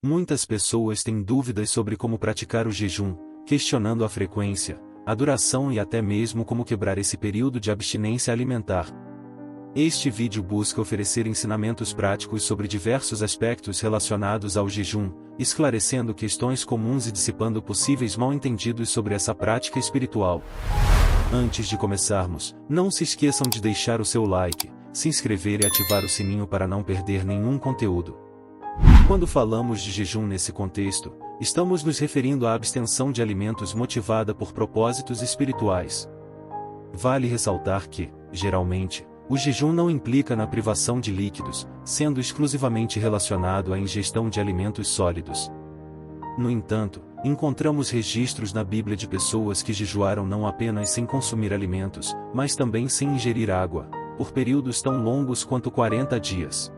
Muitas pessoas têm dúvidas sobre como praticar o jejum, questionando a frequência, a duração e até mesmo como quebrar esse período de abstinência alimentar. Este vídeo busca oferecer ensinamentos práticos sobre diversos aspectos relacionados ao jejum, esclarecendo questões comuns e dissipando possíveis mal-entendidos sobre essa prática espiritual. Antes de começarmos, não se esqueçam de deixar o seu like, se inscrever e ativar o sininho para não perder nenhum conteúdo. Quando falamos de jejum nesse contexto, estamos nos referindo à abstenção de alimentos motivada por propósitos espirituais. Vale ressaltar que, geralmente, o jejum não implica na privação de líquidos, sendo exclusivamente relacionado à ingestão de alimentos sólidos. No entanto, encontramos registros na Bíblia de pessoas que jejuaram não apenas sem consumir alimentos, mas também sem ingerir água, por períodos tão longos quanto 40 dias.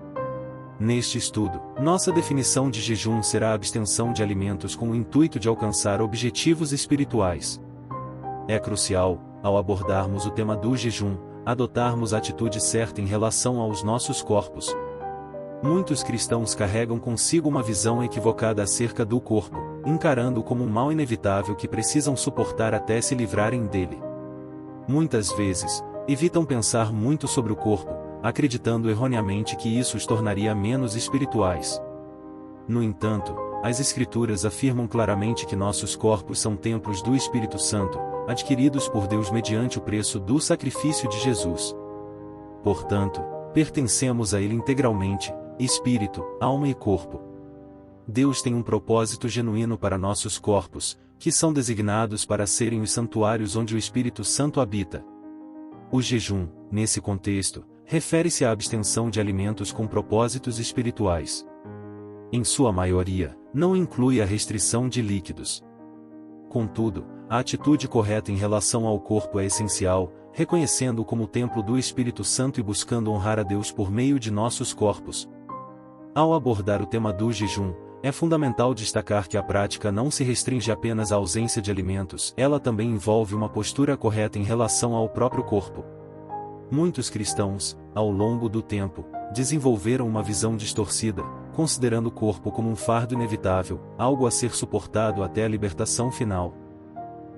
Neste estudo, nossa definição de jejum será a abstenção de alimentos com o intuito de alcançar objetivos espirituais. É crucial, ao abordarmos o tema do jejum, adotarmos a atitude certa em relação aos nossos corpos. Muitos cristãos carregam consigo uma visão equivocada acerca do corpo, encarando-o como um mal inevitável que precisam suportar até se livrarem dele. Muitas vezes, evitam pensar muito sobre o corpo, acreditando erroneamente que isso os tornaria menos espirituais. No entanto, as Escrituras afirmam claramente que nossos corpos são templos do Espírito Santo, adquiridos por Deus mediante o preço do sacrifício de Jesus. Portanto, pertencemos a Ele integralmente, espírito, alma e corpo. Deus tem um propósito genuíno para nossos corpos, que são designados para serem os santuários onde o Espírito Santo habita. O jejum, nesse contexto, refere-se à abstenção de alimentos com propósitos espirituais. Em sua maioria, não inclui a restrição de líquidos. Contudo, a atitude correta em relação ao corpo é essencial, reconhecendo-o como templo do Espírito Santo e buscando honrar a Deus por meio de nossos corpos. Ao abordar o tema do jejum, é fundamental destacar que a prática não se restringe apenas à ausência de alimentos, ela também envolve uma postura correta em relação ao próprio corpo. Muitos cristãos, ao longo do tempo, desenvolveram uma visão distorcida, considerando o corpo como um fardo inevitável, algo a ser suportado até a libertação final.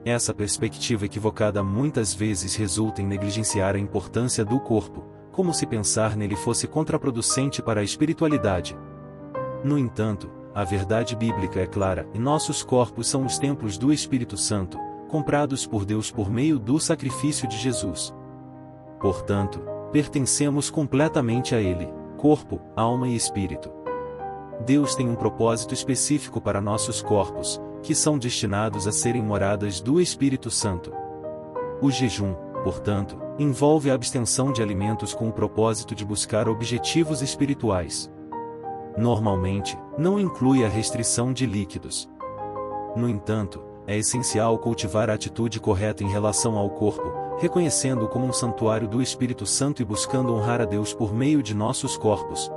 Essa perspectiva equivocada muitas vezes resulta em negligenciar a importância do corpo, como se pensar nele fosse contraproducente para a espiritualidade. No entanto, a verdade bíblica é clara, e nossos corpos são os templos do Espírito Santo, comprados por Deus por meio do sacrifício de Jesus. Portanto, pertencemos completamente a Ele, corpo, alma e espírito. Deus tem um propósito específico para nossos corpos, que são destinados a serem moradas do Espírito Santo. O jejum, portanto, envolve a abstenção de alimentos com o propósito de buscar objetivos espirituais. Normalmente, não inclui a restrição de líquidos. No entanto, é essencial cultivar a atitude correta em relação ao corpo, reconhecendo-o como um santuário do Espírito Santo e buscando honrar a Deus por meio de nossos corpos.